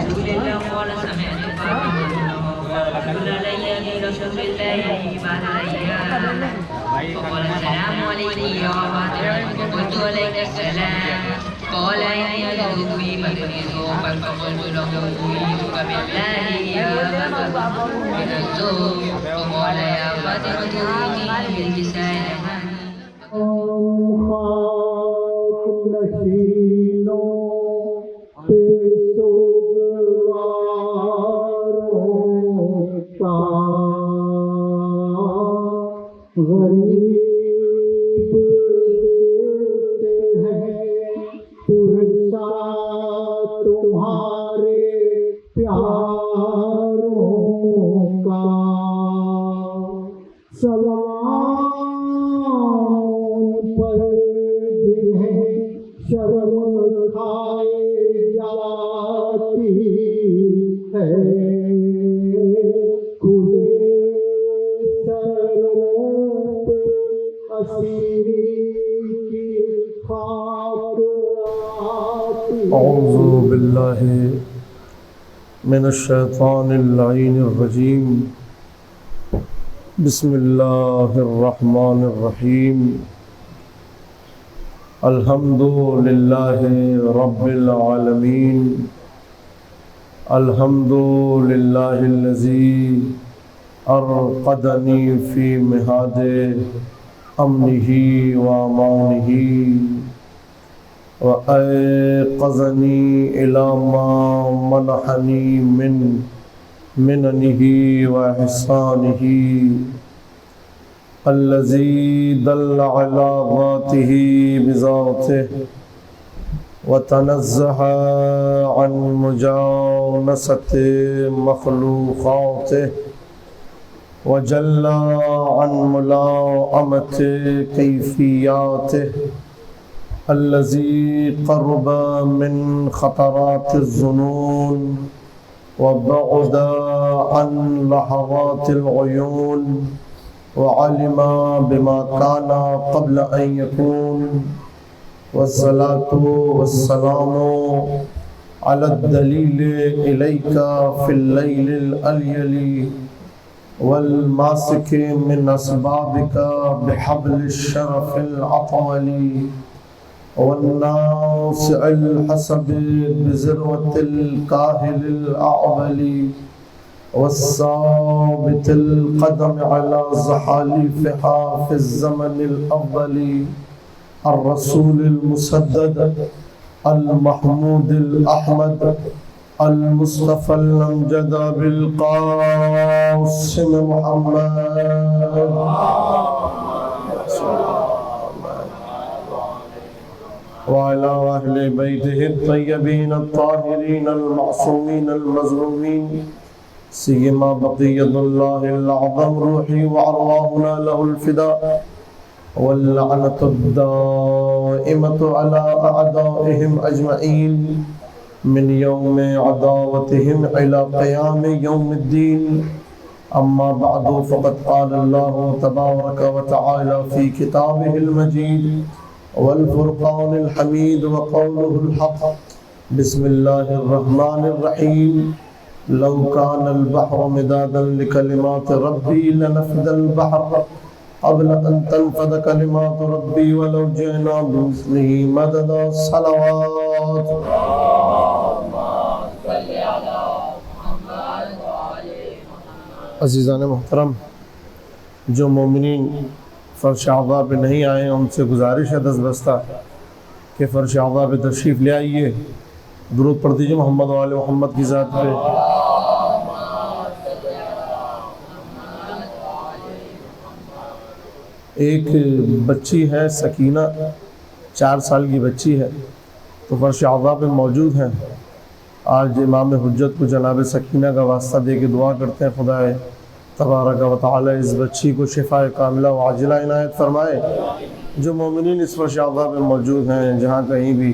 رسول الله قال سمعت فاطمة تقول علي برسول الله بعد الأيام فقال السلام عليك يا فاطمة قلت عليك السلام قال إني أجد في بدني ذوقا فقلت له أريدك بالله يا فاطمة من الذوق فقال يا فاطمة أريدني باللسان تمہارے پیاروں کا سلام پر جنہیں شرم کھائے جاتی ہے کھلے سروں پہ اسیری کی خاک اعوذ باللہ من الشیطان اللعین الرجیم بسم اللہ الرحمن الرحیم الحمد للہ رب العالمین الحمد للہ الذی ارقدنی فی مہاد امنہ و امانہ وَأَيْقَظَنِي إِلَى مَا مَنَحَنِي مِن مِنَنِهِ وَإِحْسَانِهِ الَّذِي دَلَّ عَلَى ذَاتِهِ بِذَاتِهِ وَتَنَزَّهَ عَن مُجَانَسَةِ مَخْلُوقَاتِهِ وَجَلَّ عَن مُلَائَمَةِ كَيْفِيَّاتِهِ الذي قرب من خطرات الظنون وبعد عن لحظات العيون وعلم بما كان قبل أن يكون والصلاة والسلام على الدليل إليك في الليل الأليل والماسك من أسبابك بحبل الشرف الأطول والناصع الحسب بذروة الكاهل الأعول والثابت القدم على زحاليفها في الزمن الأفضل الرسول المسدد المحمود الأحمد المصطفى الأمجد بالقاسم محمد وعلى أهل بيته الطيبين الطاهرين المعصومين المظلومين سيما بقية الله الأعظم روحي وأرواحنا له الفداء واللعنة الدائمة على أعدائهم أجمعين من يوم عداوتهم إلى قيام يوم الدين أما بعد فقد قال الله تبارك وتعالى في كتابه المجيد والفرقان الحميد وقوله الحق بسم الله الرحمن الرحيم لو كان البحر مدادا لكلمات ربي لنفد البحر قبل أن تنفد كلمات ربي ولو جئنا بمثله مددا صلوات عزیزان محترم، جو مومنین فرش اعضاء پہ نہیں آئے ان سے گزارش ہے دستبستہ کہ فرش اعضاء پہ تشریف لے آئیے، درود پڑھ دیجیے محمد و آل محمد کی ذات پہ۔ ایک بچی ہے سکینہ، 4 سال کی بچی ہے، تو فرش اعضاء پہ موجود ہیں۔ آج امام حجت کو جناب سکینہ کا واسطہ دے کے دعا کرتے ہیں خدا تبارک و تعالی اس بچی کو شفاء کاملہ و عاجلہ عنایت فرمائے۔ جو مومنین اس فرش اعضاء پہ موجود ہیں، جہاں کہیں بھی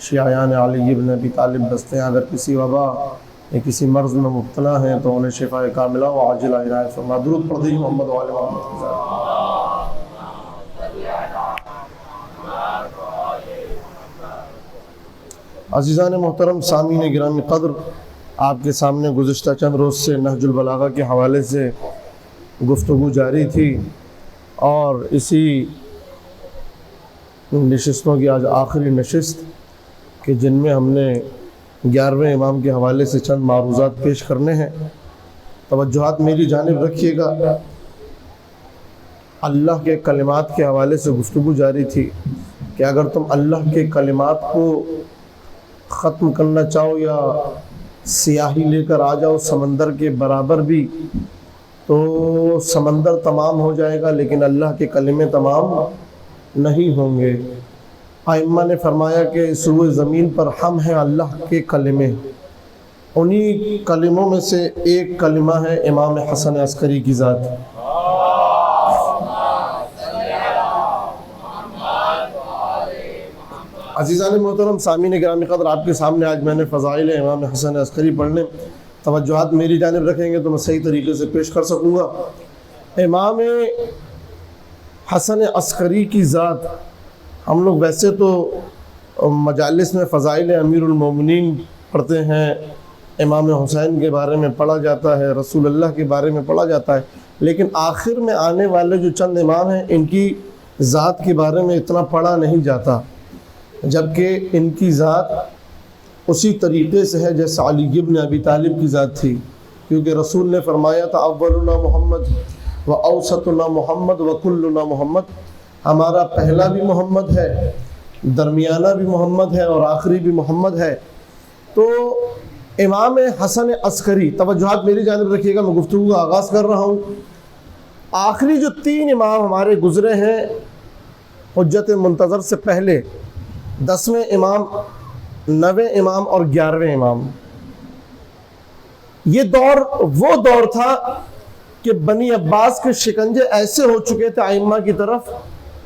شیعیان علی بن ابی طالب بستے ہیں، اگر کسی وبا یا کسی مرض میں مبتلا ہیں تو انہیں شفاء کاملہ و عاجلہ عنایت فرمائے۔ درود پڑھ دیجیے محمد و آل محمد کی ذات۔ عزیزان محترم، سامعین گرامی قدر، آپ کے سامنے گزشتہ چند روز سے نہج البلاغہ کے حوالے سے گفتگو جاری تھی، اور اسی نشستوں کی آج آخری نشست کہ جن میں ہم نے 11ویں امام کے حوالے سے چند معروضات پیش کرنے ہیں۔ توجہات میری جانب رکھیے گا۔ اللہ کے کلمات کے حوالے سے گفتگو جاری تھی کہ اگر تم اللہ کے کلمات کو ختم کرنا چاہو یا سیاہی لے کر آ جاؤ سمندر کے برابر بھی، تو سمندر تمام ہو جائے گا لیکن اللہ کے کلمے تمام نہیں ہوں گے۔ ائمہ نے فرمایا کہ سروئے زمین پر ہم ہیں اللہ کے کلمے، انہی کلموں میں سے ایک کلمہ ہے امام حسن عسکری کی ذات۔ عزیزان محترم، سامعین گرامی قدر، آپ کے سامنے آج میں نے فضائل امام حسن عسکری پڑھنے، توجہات میری جانب رکھیں گے تو میں صحیح طریقے سے پیش کر سکوں گا۔ امام حسن عسکری کی ذات، ہم لوگ ویسے تو مجالس میں فضائل امیر المومنین پڑھتے ہیں، امام حسین کے بارے میں پڑھا جاتا ہے، رسول اللہ کے بارے میں پڑھا جاتا ہے، لیکن آخر میں آنے والے جو چند امام ہیں ان کی ذات کے بارے میں اتنا پڑھا نہیں جاتا، جبکہ ان کی ذات اسی طریقے سے ہے جیسے علی ابن ابی طالب کی ذات تھی، کیونکہ رسول نے فرمایا تھا اولنا محمد و اوسطنا محمد و کلنا محمد، ہمارا پہلا بھی محمد ہے، درمیانہ بھی محمد ہے اور آخری بھی محمد ہے۔ تو امام حسن عسکری، توجہات میری جانب رکھیے گا، میں گفتگو کا آغاز کر رہا ہوں۔ آخری جو 3 امام ہمارے گزرے ہیں حجت منتظر سے پہلے، 10ویں امام، 9ویں امام اور 11ویں امام، یہ دور وہ دور تھا کہ بنی عباس کے شکنجے ایسے ہو چکے تھے ائمہ کی طرف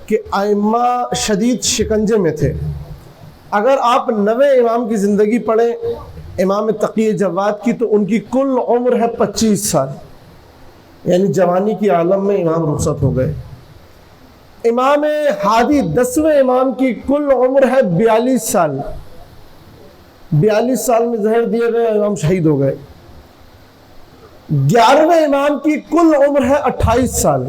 کہ ائمہ شدید شکنجے میں تھے۔ اگر آپ 9ویں امام کی زندگی پڑھیں، امام تقی جواد کی، تو ان کی کل عمر ہے 25 سال، یعنی جوانی کی عالم میں امام رخصت ہو گئے۔ امام ہادی 10ویں امام کی کل عمر ہے 42 سال، 42 سال میں زہر دیے گئے، امام شہید ہو گئے۔ 11ویں امام کی کل عمر ہے 28 سال،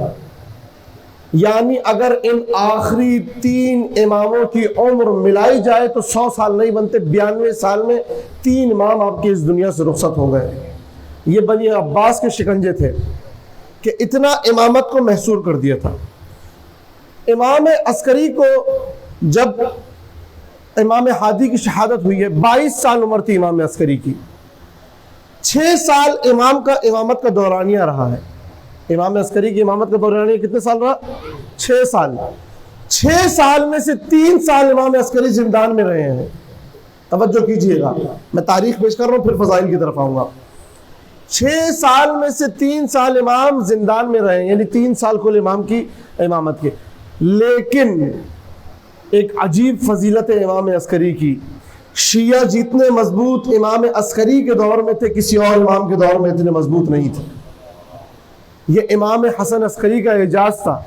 یعنی اگر ان آخری 3 اماموں کی عمر ملائی جائے تو 100 سال نہیں بنتے، 92 سال میں 3 امام آپ کی اس دنیا سے رخصت ہو گئے۔ یہ بنی عباس کے شکنجے تھے کہ اتنا امامت کو محصور کر دیا تھا۔ امام عسکری کو جب امام ہادی کی شہادت ہوئی ہے، 22 سال عمر تھی امام عسکری کی، 6 سال امامت کا دورانیہ رہا ہے۔ امام عسکری کی امامت کا دورانیہ کتنے سال رہا؟ 6 سال۔ 6 سال میں سے 3 سال امام عسکری زندان میں رہے ہیں۔ توجہ کیجئے گا، میں تاریخ پیش کر رہا ہوں پھر فضائل کی طرف آؤں گا۔ 6 سال میں سے 3 سال امام زندان میں رہے ہیں، یعنی 3 سال کل امام کی امامت کے۔ لیکن ایک عجیب فضیلت امام عسکری کی، شیعہ جتنے مضبوط امام عسکری کے دور میں تھے کسی اور امام کے دور میں اتنے مضبوط نہیں تھے۔ یہ امام حسن عسکری کا اعجاز تھا۔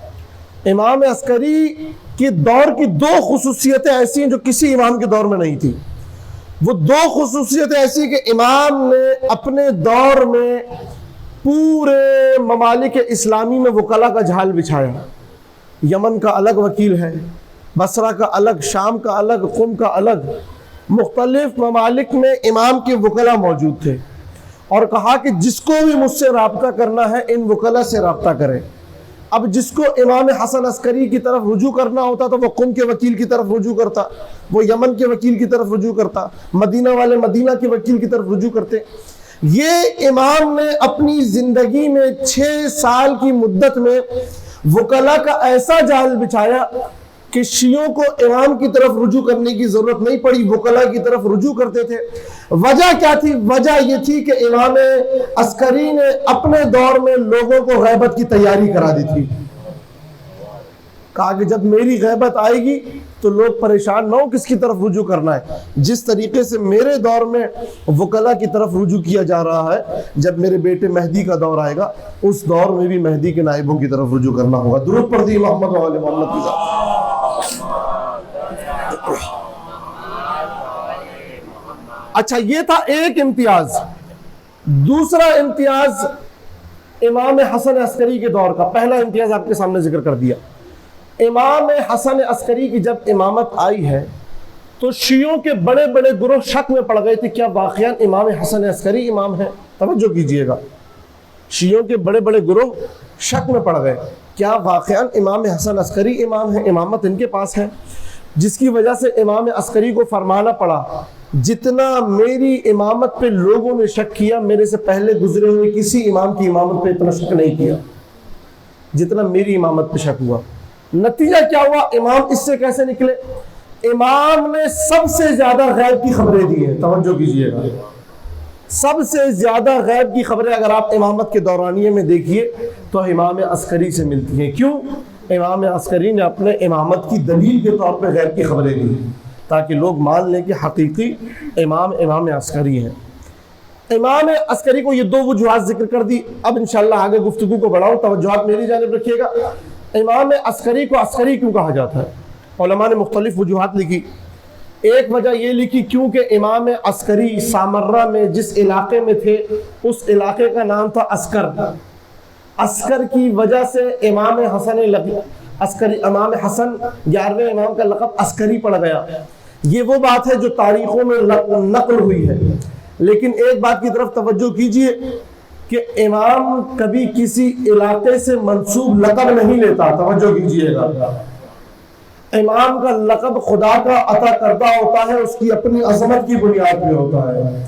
امام عسکری کے دور کی 2 خصوصیتیں ایسی ہیں جو کسی امام کے دور میں نہیں تھی۔ وہ 2 خصوصیتیں ایسی کہ امام نے اپنے دور میں پورے ممالک اسلامی میں وکلا کا جھال بچھایا۔ یمن کا الگ وکیل ہے، بصرہ کا الگ، شام کا الگ، قم کا الگ، مختلف ممالک میں امام کے وکلا موجود تھے، اور کہا کہ جس کو بھی مجھ سے رابطہ کرنا ہے ان وکلا سے رابطہ کرے۔ اب جس کو امام حسن عسکری کی طرف رجوع کرنا ہوتا تو وہ قم کے وکیل کی طرف رجوع کرتا، وہ یمن کے وکیل کی طرف رجوع کرتا، مدینہ والے مدینہ کے وکیل کی طرف رجوع کرتے۔ یہ امام نے اپنی زندگی میں 6 سال کی مدت میں وکلا کا ایسا جال بچھایا کہ شیعوں کو امام کی طرف رجوع کرنے کی ضرورت نہیں پڑی، وکلا کی طرف رجوع کرتے تھے۔ وجہ کیا تھی؟ وجہ یہ تھی کہ امام عسکری نے اپنے دور میں لوگوں کو غیبت کی تیاری کرا دی تھی۔ کہا کہ جب میری غیبت آئے گی تو لوگ پریشان نہ ہو کس کی طرف رجوع کرنا ہے۔ جس طریقے سے میرے دور میں وکلا کی طرف رجوع کیا جا رہا ہے، جب میرے بیٹے مہدی کا دور آئے گا اس دور میں بھی مہدی کے نائبوں کی طرف رجوع کرنا ہوگا۔ درود پڑھیے محمد و آل محمد کی ذات۔ اچھا، یہ تھا ایک امتیاز۔ دوسرا امتیاز امام حسن عسکری کے دور کا، پہلا امتیاز آپ کے سامنے ذکر کر دیا۔ امام حسن عسکری کی جب امامت آئی ہے تو شیعوں کے بڑے بڑے گروہ شک میں پڑ گئے تھے کیا واقعاً امام حسن عسکری امام ہے؟ توجہ کیجئے گا، شیعوں کے بڑے بڑے گروہ شک میں پڑ گئے کیا واقعاً امام حسن عسکری امام ہے، امامت ان کے پاس ہے، جس کی وجہ سے امام عسکری کو فرمانا پڑا جتنا میری امامت پہ لوگوں نے شک کیا، میرے سے پہلے گزرے ہوئے کسی امام کی امامت پہ اتنا شک نہیں کیا جتنا میری امامت پہ شک ہوا۔ نتیجہ کیا ہوا؟ امام اس سے کیسے نکلے؟ امام نے سب سے زیادہ غیب کی خبریں دی ہیں، توجہ کیجئے گا، سب سے زیادہ غیب کی خبریں اگر آپ امامت کے دورانیے میں دیکھیے تو امام عسکری سے ملتی ہیں۔ کیوں؟ امام عسکری نے اپنے امامت کی دلیل کے طور پہ غیب کی خبریں دی تاکہ لوگ مان لیں کہ حقیقی امام عسکری ہیں۔ امام عسکری کو یہ دو وجوہات ذکر کر دی، اب انشاءاللہ آگے گفتگو کو بڑھاؤں، توجہات میری جانب رکھیے گا۔ امام عسکری کو عسکری کیوں کہا جاتا ہے؟ علماء نے مختلف وجوہات لکھی۔ ایک وجہ یہ لکھی کیونکہ امام عسکری سامرہ میں جس علاقے میں تھے اس علاقے کا نام تھا عسکر، عسکر کی وجہ سے امام حسن 11ویں امام کا لقب عسکری پڑ گیا۔ یہ وہ بات ہے جو تاریخوں میں نقل ہوئی ہے، لیکن ایک بات کی طرف توجہ کیجئے کہ امام کبھی کسی علاقے سے منسوب لقب نہیں لیتا، توجہ کیجئے گا۔ امام کا لقب خدا کا عطا کردہ ہوتا ہے، اس کی اپنی عظمت کی بنیاد پہ ہوتا ہے۔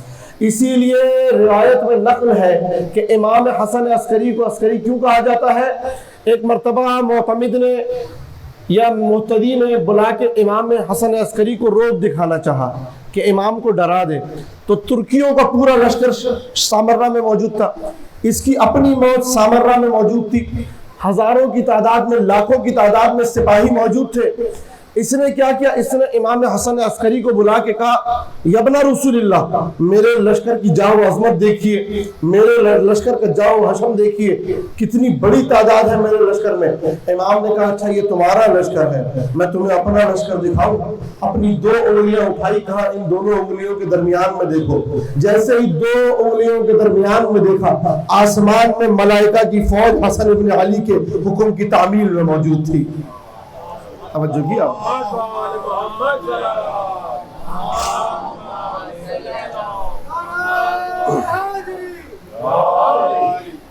اسی لیے روایت میں نقل ہے کہ امام حسن عسکری کو عسکری کیوں کہا جاتا ہے؟ ایک مرتبہ معتمد نے یا محتدی نے بلا کے امام حسن عسکری کو روب دکھانا چاہا کہ امام کو ڈرا دے، تو ترکیوں کا پورا لشکر سامرہ میں موجود تھا، اس کی اپنی موت سامرہ میں موجود تھی، ہزاروں کی تعداد میں، لاکھوں کی تعداد میں سپاہی موجود تھے۔ اس نے کیا کیا؟ اس نے امام حسن عسکری کو بلا کے کہا یبن رسول اللہ، میرے لشکر کی جاؤ عظمت دیکھیے، میرے لشکر کا جاؤ حشم دیکھیے، کتنی بڑی تعداد ہے میرے لشکر میں۔ امام نے کہا اچھا یہ تمہارا لشکر ہے، میں تمہیں اپنا لشکر دکھاؤں۔ اپنی دو انگلیاں اٹھائی، کہا ان دونوں انگلیوں کے درمیان میں دیکھو۔ جیسے ہی دو انگلیوں کے درمیان میں دیکھا، آسمان میں ملائکہ کی فوج حسن ابن علی کے حکم کی تعمیل میں موجود تھی۔ توجہ کیا؟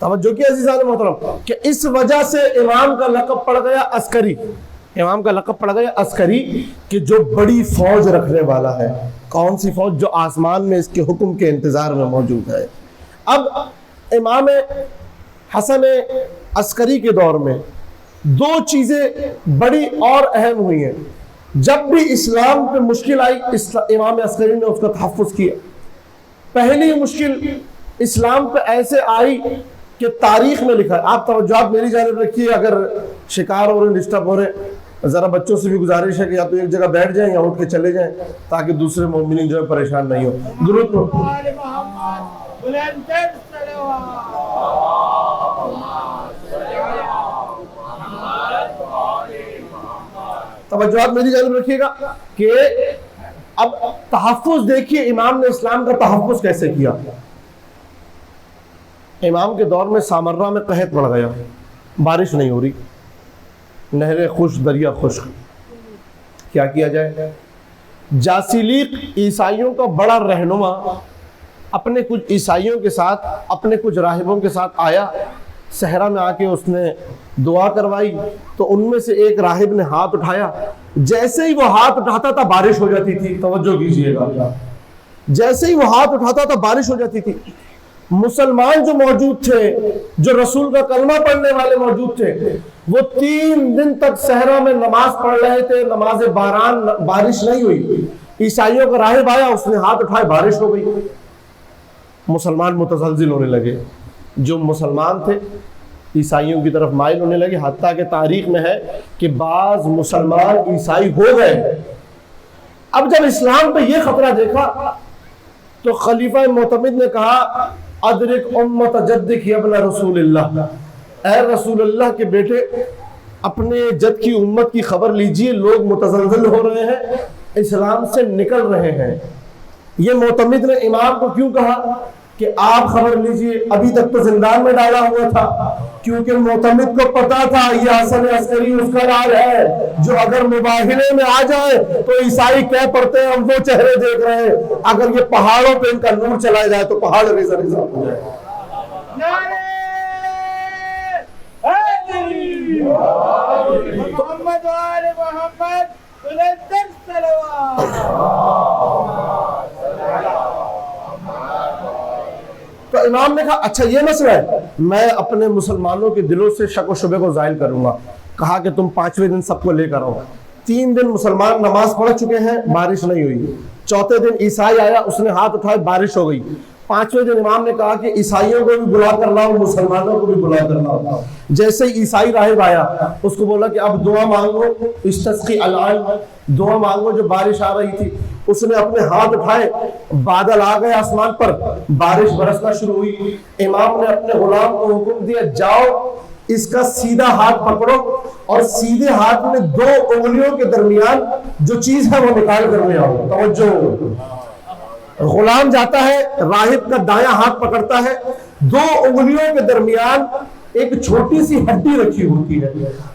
توجہ کیا عزیزان محترم کہ اس وجہ سے امام کا لقب پڑ گیا عسکری، امام کا لقب پڑ گیا عسکری کہ جو بڑی فوج رکھنے والا ہے۔ کون سی فوج؟ جو آسمان میں اس کے حکم کے انتظار میں موجود ہے۔ اب امام حسن عسکری کے دور میں دو چیزیں بڑی اور اہم ہوئی ہیں۔ جب بھی اسلام پہ مشکل آئی امام عسکری نے اس کا تحفظ کیا۔ پہلی مشکل اسلام پہ ایسے آئی کہ تاریخ میں لکھا ہے، آپ توجہات میری جانب رکھیے، اگر شکار ہو رہے ڈسٹرب ہو رہے، ذرا بچوں سے بھی گزارش ہے کہ یا تو ایک جگہ بیٹھ جائیں یا اٹھ کے چلے جائیں تاکہ دوسرے مومنین جو ہے پریشان نہیں ہو۔ درود پڑھو۔ توجہات میری جانب رکھیے گا کہ اب تحفظ دیکھیے امام نے اسلام کا تحفظ کیسے کیا۔ امام کے دور میں سامرہ میں قحط پڑ گیا، بارش نہیں ہو رہی، نہریں خشک، دریا خشک، کیا کیا جائے؟ جاسیلیق عیسائیوں کا بڑا رہنما اپنے کچھ عیسائیوں کے ساتھ، اپنے کچھ راہبوں کے ساتھ آیا، صحرا میں آ کے اس نے دعا کروائی، تو ان میں سے ایک راہب نے ہاتھ اٹھایا، جیسے ہی وہ ہاتھ اٹھاتا تھا بارش ہو جاتی تھی۔ توجہ کیجئے گا، جیسے ہی وہ ہاتھ اٹھاتا تھا بارش ہو جاتی تھی۔ مسلمان جو موجود تھے، جو رسول کا کلمہ پڑھنے والے موجود تھے، وہ 3 دن تک صحرا میں نماز پڑھ رہے تھے، نماز بارش نہیں ہوئی۔ عیسائیوں کا راہب آیا، اس نے ہاتھ اٹھائے، بارش ہو گئی۔ مسلمان متزلزل ہونے لگے، جو مسلمان تھے عیسائیوں کی طرف مائل ہونے لگے، حتیٰ کہ تاریخ میں ہے کہ بعض مسلمان عیسائی ہو گئے۔ اب جب اسلام پہ یہ خطرہ دیکھا تو خلیفہ معتمد نے کہا ادرک امت جدک یا ابن رسول اللہ، اے رسول اللہ کے بیٹے اپنے جد کی امت کی خبر لیجئے، لوگ متزلزل ہو رہے ہیں، اسلام سے نکل رہے ہیں۔ یہ معتمد نے امام کو کیوں کہا؟ کہ آپ خبر لیجئے ابھی تک تو زندان میں ڈالا ہوا تھا، کیونکہ معتمد کو پتا تھا یہ حسن عسکری اس کا راج ہے جو اگر مباہلے میں آ جائے تو عیسائی کہہ پڑتے ہیں ہم وہ چہرے دیکھ رہے ہیں، اگر یہ پہاڑوں پہ ان کا نور چلا جائے تو پہاڑ ریزہ ریزہ ہو جائے۔ محمد وآل محمد بلندر صلوات۔ تو امام نے کہا اچھا یہ مسئلہ ہے، میں اپنے مسلمانوں کے دلوں سے شک و شبہ کو زائل کروں گا۔ کہا کہ تم 5ویں دن سب کو لے کر آؤ۔ 3 دن مسلمان نماز پڑھ چکے ہیں، بارش نہیں ہوئی۔ 4تھے دن عیسائی آیا، اس نے ہاتھ اٹھائے، بارش ہو گئی۔ 5ویں دن امام نے کہا کہ عیسائیوں کو بھی بلا کر لاؤ، مسلمانوں کو بھی بلا کر لاؤ۔ جیسے عیسائی راہب آیا، اس کو بولا کہ اب دعا مانگو، استسقی الآن، دعا مانگو جو بارش آ رہی تھی۔ اس نے اپنے ہاتھ اٹھائے، بادل آ گئے آسمان پر، بارش برسنا شروع ہوئی۔ امام نے اپنے غلام کو حکم دیا جاؤ اس کا سیدھا ہاتھ پکڑو اور سیدھے ہاتھ میں 2 انگلیوں کے درمیان جو چیز ہے وہ نکال کر لے آؤ۔ توجہ، غلام جاتا ہے، راہب کا دایاں ہاتھ پکڑتا ہے، 2 انگلیوں کے درمیان ایک چھوٹی سی ہڈی رکھی ہوتی ہے،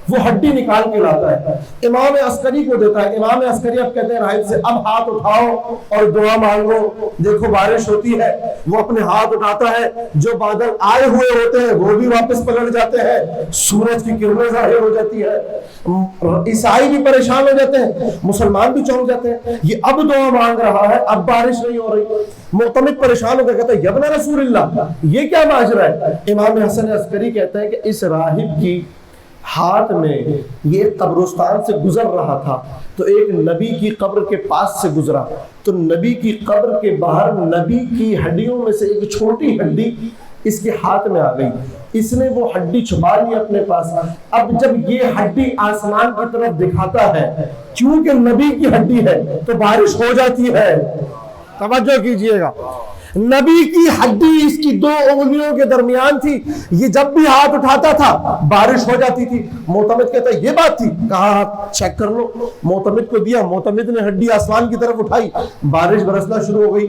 وہ ہڈی نکال کے لاتا ہے، امام عسکری کو دیتا ہے۔ امام عسکری اب کہتے ہیں راہب سے اب ہاتھ اٹھاؤ اور دعا مانگو، دیکھو بارش ہوتی ہے۔ وہ اپنے ہاتھ اٹھاتا ہے، جو بادل آئے ہوئے ہوتے ہیں وہ بھی واپس پلٹ جاتے ہیں، سورج کی کرنیں ظاہر ہو جاتی ہے، عیسائی بھی پریشان ہو جاتے ہیں، مسلمان بھی چونک جاتے ہیں، یہ اب دعا مانگ رہا ہے، اب بارش نہیں ہو رہی۔ معتمد پریشان ہو کے کہتا ہے یبن رسول اللہ، یہ کیا ماجرا ہے؟ امام حسن عسکری کہتا ہے کہ اس راہب کی ہاتھ میں یہ قبرستان سے گزر رہا تھا تو ایک نبی کی قبر کے پاس سے گزرا، تو نبی کی قبر کے باہر نبی کی ہڈیوں میں سے ایک چھوٹی ہڈی اس کے ہاتھ میں آ گئی، اس نے وہ ہڈی چھپا لی اپنے پاس۔ اب جب یہ ہڈی آسمان کی طرف دکھاتا ہے، کیونکہ نبی کی ہڈی ہے تو بارش ہو جاتی ہے۔ توجہ کیجئے گا، نبی کی ہڈی اس کی 2 انگلیوں کے درمیان تھی، یہ جب بھی ہاتھ اٹھاتا تھا بارش ہو جاتی تھی۔ معتمد کہتا ہے یہ بات تھی، کہا چیک کر لو، معتمد کو دیا، معتمد نے ہڈی آسمان کی طرف اٹھائی، بارش برسنا شروع ہو گئی۔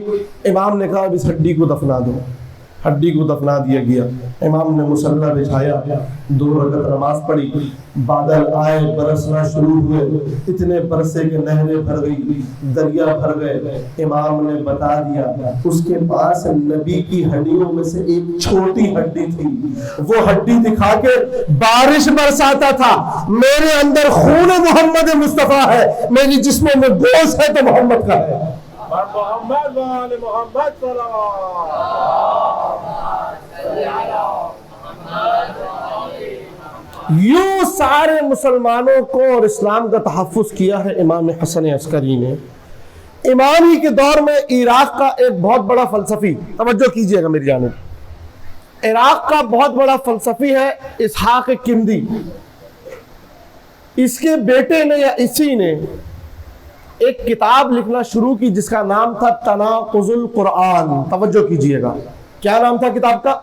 امام نے کہا اب اس ہڈی کو دفنا دو، ہڈی کو دفنا دیا گیا۔ امام نے مصلی بچھایا، 2 رکعت نماز پڑھی، بادل آئے، برسنا شروع ہوئے، اتنے برسے کہ نہریں بھر گئی، دریا بھر گئے۔ امام نے بتا دیا اس کے پاس نبی کی ہڈیوں میں سے ایک چھوٹی ہڈی تھی، وہ ہڈی دکھا کے بارش برساتا تھا۔ میرے اندر خون محمد مصطفیٰ ہے، میری جسموں میں گوشت ہے تو محمد کا ہے۔ محمد وآل محمد یوں سارے مسلمانوں کو اور اسلام کا تحفظ کیا ہے امام حسن عسکری نے۔ امام ہی کے دور میں عراق کا ایک بہت بڑا فلسفی، توجہ کیجئے گا میری جانب، عراق کا بہت بڑا فلسفی ہے اسحاق کندی۔ اس کے بیٹے نے یا اسی نے ایک کتاب لکھنا شروع کی جس کا نام تھا تناقض القرآن۔ توجہ کیجئے گا، کیا نام تھا کتاب کا؟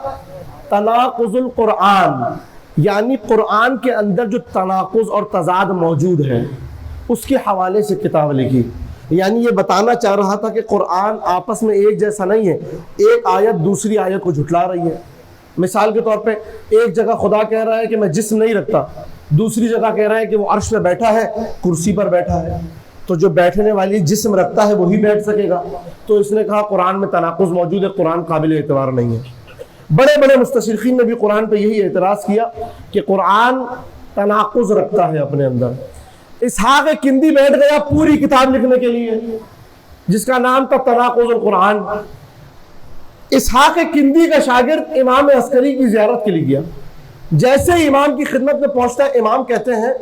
تناقض القرآن، یعنی قرآن کے اندر جو تناقض اور تضاد موجود ہے اس کے حوالے سے کتاب لکھی۔ یعنی یہ بتانا چاہ رہا تھا کہ قرآن آپس میں ایک جیسا نہیں ہے، ایک آیت دوسری آیت کو جھٹلا رہی ہے۔ مثال کے طور پہ ایک جگہ خدا کہہ رہا ہے کہ میں جسم نہیں رکھتا، دوسری جگہ کہہ رہا ہے کہ وہ عرش پہ بیٹھا ہے، کرسی پر بیٹھا ہے، تو جو بیٹھنے والی جسم رکھتا ہے وہی بیٹھ سکے گا۔ تو اس نے کہا قرآن میں تناقض موجود ہے، قرآن قابل اعتبار نہیں ہے۔ بڑے بڑے مستشرقین نے بھی قرآن پہ یہی اعتراض کیا کہ قرآن تناقض رکھتا ہے اپنے اندر۔ اسحاق کندی بیٹھ گیا پوری کتاب لکھنے کے لیے جس کا نام تھا تناقض القرآن۔ اسحاق کندی کا شاگرد امام عسکری کی زیارت کے لیے گیا، جیسے ہی امام کی خدمت میں پہنچتا ہے امام کہتے ہیں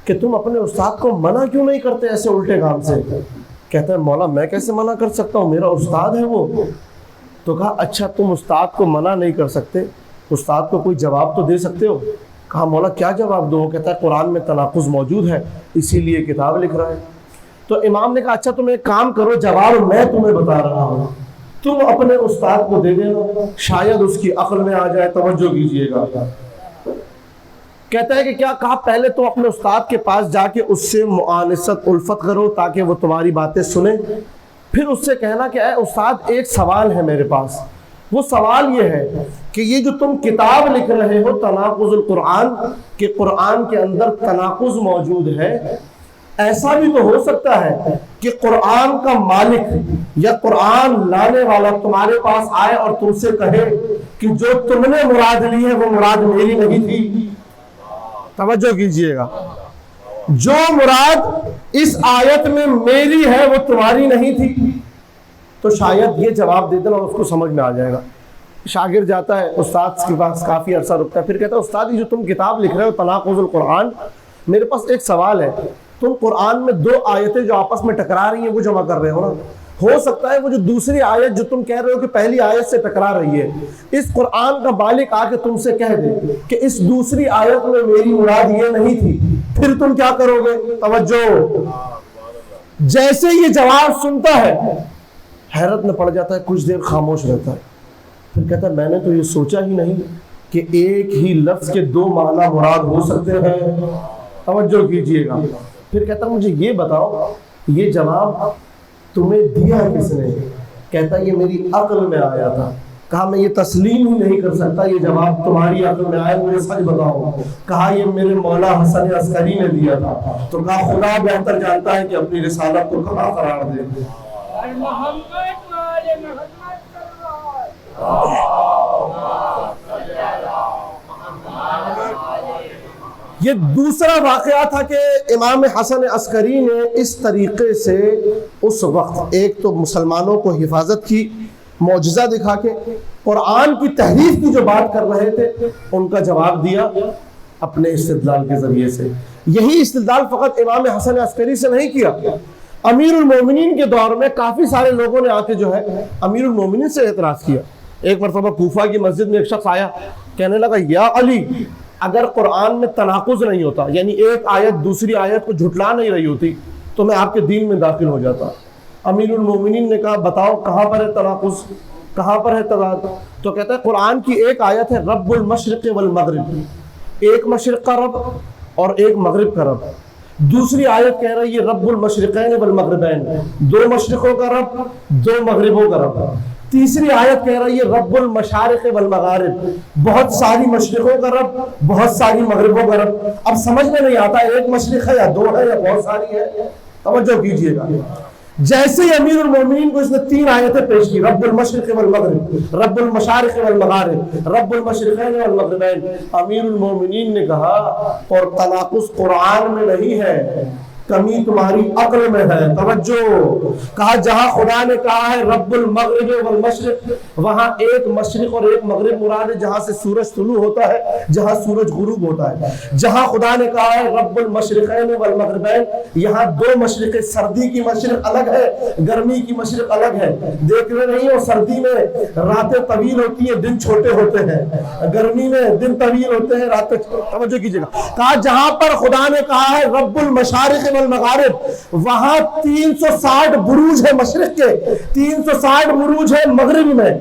کہ تم اپنے استاد کو منع کیوں نہیں کرتے ایسے الٹے کام سے؟ کہتا ہے مولا میں کیسے منع کر سکتا ہوں، میرا استاد ہے وہ۔ تو کہا اچھا تم استاد کو منع نہیں کر سکتے، استاد کو کوئی جواب تو دے سکتے ہو؟ کہا مولا کیا جواب دو؟ کہتا ہے قرآن میں تناقض موجود ہے اسی لیے کتاب لکھ رہا ہے۔ تو امام نے کہا اچھا تم ایک کام کرو، جواب میں تمہیں بتا رہا ہوں، تم اپنے استاد کو دے دینا، شاید اس کی عقل میں آ جائے۔ توجہ کیجیے گا، کہتا ہے کہ کیا؟ کہا پہلے تو اپنے استاد کے پاس جا کے اس سے معانست الفت کرو تاکہ وہ تمہاری باتیں سنیں، پھر اس سے کہنا کہ اے استاد ایک سوال ہے میرے پاس، وہ سوال یہ ہے کہ یہ جو تم کتاب لکھ رہے ہو تناقض القرآن، کہ قرآن کے اندر تناقض موجود ہے، ایسا بھی تو ہو سکتا ہے کہ قرآن کا مالک یا قرآن لانے والا تمہارے پاس آئے اور تم سے کہے کہ جو تم نے مراد لی ہے وہ مراد میری نہیں تھی۔ توجہ کیجئے گا، جو مراد اس آیت میں میری ہے وہ تمہاری نہیں تھی۔ تو شاید یہ جواب دے دینا اور اس کو سمجھ میں آ جائے گا۔ شاگرد جاتا ہے استاد کے پاس، کافی عرصہ رکتا ہے، پھر کہتا ہے استاد یہ جو تم کتاب لکھ رہے ہو تناقض القرآن، میرے پاس ایک سوال ہے، تم قرآن میں 2 آیتیں جو آپس میں ٹکرا رہی ہیں وہ جمع کر رہے ہو نا، ہو سکتا ہے وہ جو دوسری آیت جو تم کہہ رہے ہو کہ پہلی آیت سے ٹکرا رہی ہے، اس قرآن کا مالک آ کے تم سے کہہ دے کہ اس دوسری آیت میں میری مراد یہ نہیں تھی، پھر تم کیا کرو گے؟ توجہ، جیسے یہ جواب سنتا ہے حیرت میں پڑ جاتا ہے، کچھ دیر خاموش رہتا ہے، پھر کہتا ہے میں نے تو یہ سوچا ہی نہیں کہ ایک ہی لفظ کے 2 معنی مراد ہو سکتے ہیں۔ توجہ کیجئے گا، پھر کہتا مجھے یہ بتاؤ یہ جواب تمہیں دیا کس نے؟ کہتا یہ میری عقل میں آیا تھا۔ کہا میں یہ تسلیم ہی نہیں کر سکتا یہ جواب تمہاری عقل میں آیا، مجھے سچ بتاؤ۔ کہا یہ میرے مولا حسن عسکری نے دیا تھا۔ تو کہا خدا بہتر جانتا ہے کہ اپنی رسالت کو کہاں قرار دے۔ یہ دوسرا واقعہ تھا کہ امام حسن عسکری نے اس طریقے سے اس وقت ایک تو مسلمانوں کو حفاظت کی معجزہ دکھا کے، قرآن کی تحریف کی جو بات کر رہے تھے ان کا جواب دیا اپنے استدلال کے ذریعے سے۔ یہی استدلال فقط امام حسن عسکری سے نہیں کیا، امیر المومنین کے دور میں کافی سارے لوگوں نے آ کے جو ہے امیر المومنین سے اعتراض کیا۔ ایک مرتبہ کوفہ کی مسجد میں ایک شخص آیا، کہنے لگا یا علی اگر قرآن میں تناقض نہیں ہوتا، یعنی ایک آیت دوسری آیت کو جھٹلا نہیں رہی ہوتی، تو میں آپ کے دین میں داخل ہو جاتا۔ امیر المومنین نے کہا بتاؤ کہاں پر ہے تناقض، کہاں پر ہے تضاد؟ تو کہتا ہے قرآن کی ایک آیت ہے رب المشرق والمغرب، ایک مشرق کا رب اور ایک مغرب کا رب۔ دوسری آیت کہہ رہی ہے رب المشرقین والمغربین، 2 مشرقوں کا رب 2 مغربوں کا رب۔ تیسری آیت کہہ رہی ہے رب المشارق والمغارب، بہت ساری مشرقوں کا رب بہت ساری مغربوں کا رب۔ اب سمجھ میں نہیں آتا ایک مشرق ہے یا 2 ہے یا بہت ساری ہے۔ توجہ کیجئے گا، جیسے ہی امیر المومنین کو اس نے 3 آیتیں پیش کی، رب المشرق والمغرب، رب المشارق والمغارب، رب المشرقین والمغربین، امیر المومنین نے کہا اور تناقض قرآن میں نہیں ہے، کمی تمہاری عقل میں ہے۔ توجہ، کہا جہاں خدا نے کہا ہے رب المغرب والمشرق، وہاں ایک مشرق اور ایک مغرب مراد ہے، جہاں سے سورج طلوع ہوتا ہے جہاں سورج غروب ہوتا ہے۔ جہاں خدا نے کہا ہے رب المشرقین والمغربین، یہاں 2 مشرق، سردی کی مشرق الگ ہے گرمی کی مشرق الگ ہے۔ دیکھ رہے نہیں ہو سردی میں راتیں طویل ہوتی ہیں دن چھوٹے ہوتے ہیں، گرمی میں دن طویل ہوتے ہیں راتیں۔ توجہ کیجیے گا، کہا جہاں پر خدا نے کہا ہے رب المشارق والمغارب، وہاں 360 بروج ہے مشرق کے، 360 بروج ہے مغرب میں۔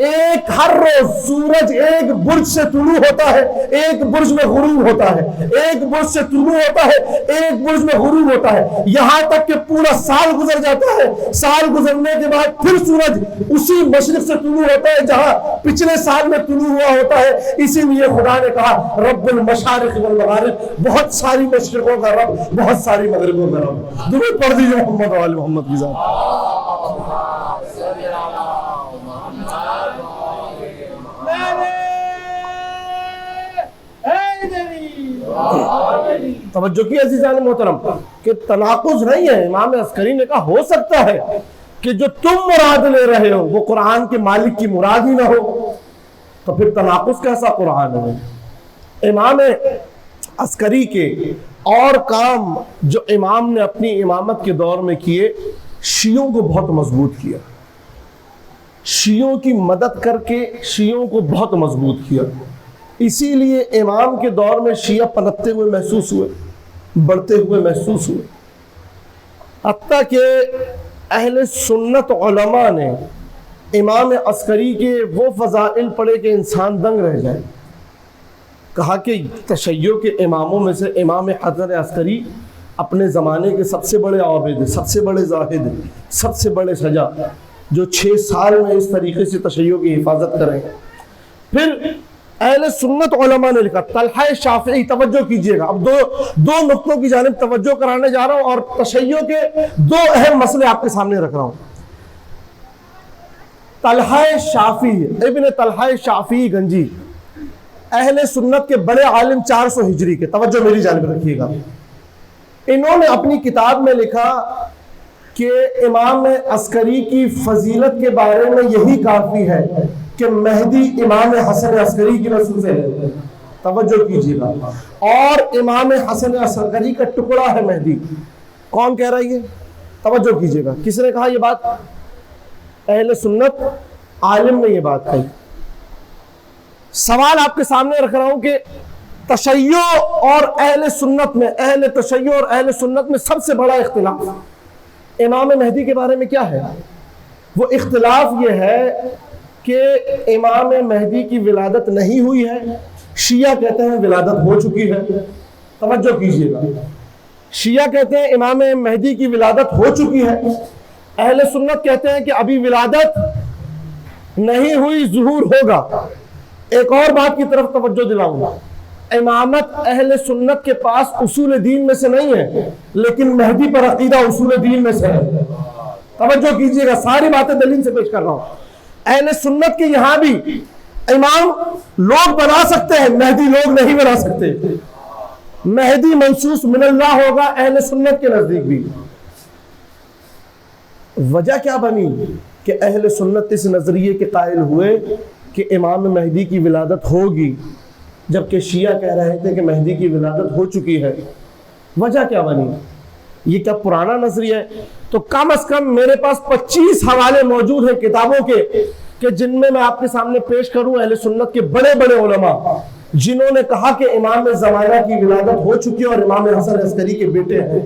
ایک ہر روز سورج ایک برج سے طلوع ہوتا ہے، ایک برج میں غروب ہوتا ہے، ایک برج سے طلوع ہوتا ہے، ایک برج میں غروب ہوتا ہے، یہاں تک کہ پورا سال گزر جاتا ہے۔ سال گزرنے کے بعد پھر سورج اسی مشرق سے طلوع ہوتا ہے جہاں پچھلے سال میں طلوع ہوا ہوتا ہے۔ اسی لیے خدا نے کہا رب المشارق والمغارب، بہت ساری مشرقوں کا رب بہت ساری مغربوں کا رب۔ درود پڑھ دیجیے محمد و آل محمد کی ذات۔ توجہ کی عزیزان محترم کہ تناقض نہیں ہے۔ امام عسکری نے کہا ہو سکتا ہے کہ جو تم مراد لے رہے ہو وہ قرآن کے مالک کی مراد ہی نہ ہو، تو پھر تناقض کیسا قرآن ہے؟ امام عسکری کے اور کام جو امام نے اپنی امامت کے دور میں کیے، شیعوں کو بہت مضبوط کیا، شیعوں کی مدد کر کے شیعوں کو بہت مضبوط کیا۔ اسی لیے امام کے دور میں شیعہ پنپتے ہوئے محسوس ہوئے، بڑھتے ہوئے محسوس ہوئے، حتیٰ کہ اہل سنت علماء نے امام عسکری کے وہ فضائل پڑھے کہ انسان دنگ رہ جائے۔ کہا کہ تشیع کے اماموں میں سے امام حسن عسکری اپنے زمانے کے سب سے بڑے عابد، سب سے بڑے زاہد، سب سے بڑے شجاع، جو 6 سال میں اس طریقے سے تشیع کی حفاظت کریں. پھر اہل سنت علماء نے لکھا طلحہ شافعی، توجہ کیجئے گا، اب دو نقطوں کی جانب توجہ کرانے جا رہا ہوں اور تشیع کے 2 اہم مسئلے آپ کے سامنے رکھ رہا ہوں. طلحہ شافعی، ابن طلحہ شافعی گنجی، اہل سنت کے بڑے عالم 400 ہجری کے، توجہ میری جانب رکھیے گا. انہوں نے اپنی کتاب میں لکھا کہ امام عسکری کی فضیلت کے بارے میں یہی کافی ہے کہ مہدی امام حسن عسکری کی نسل سے ہے. توجہ کیجیے گا. اور امام حسن عسکری کا ٹکڑا ہے مہدی. کون کہہ رہا ہے یہ؟ توجہ کیجیے گا. کس نے کہا یہ بات؟ اہل سنت عالم نے یہ بات کہی. سوال آپ کے سامنے رکھ رہا ہوں کہ تشیع اور اہل سنت میں، اہل تشیع اور اہل سنت میں سب سے بڑا اختلاف امام مہدی کے بارے میں کیا ہے؟ وہ اختلاف یہ ہے کہ امام مہدی کی ولادت نہیں ہوئی ہے. شیعہ کہتے ہیں ولادت ہو چکی ہے. توجہ کیجیے گا. شیعہ کہتے ہیں امام مہدی کی ولادت ہو چکی ہے. اہل سنت کہتے ہیں کہ ابھی ولادت نہیں ہوئی، ظہور ہوگا. ایک اور بات کی طرف توجہ دلاؤں گا. امامت اہل سنت کے پاس اصول دین میں سے نہیں ہے، لیکن مہدی پر عقیدہ اصول دین میں سے ہے. توجہ کیجیے گا، ساری باتیں دلیل سے پیش کر رہا ہوں. اہل سنت کے یہاں بھی امام لوگ بنا سکتے ہیں، مہدی لوگ نہیں بنا سکتے. مہدی منصوص من اللہ ہوگا اہل سنت کے نزدیک بھی. وجہ کیا بنی کہ اہل سنت اس نظریے کے قائل ہوئے کہ امام مہدی کی ولادت ہوگی، جبکہ شیعہ کہہ رہے تھے کہ مہدی کی ولادت ہو چکی ہے. وجہ کیا بنی؟ یہ کیا پرانا نظریہ ہے؟ تو کم از کم میرے پاس 25 حوالے موجود ہیں کتابوں کے کہ جن میں آپ کے سامنے پیش کروں اہل سنت کے بڑے بڑے علماء جنہوں نے کہا کہ امام زمانہ کی ولادت ہو چکی ہے اور امام حسن عسکری کے بیٹے ہیں.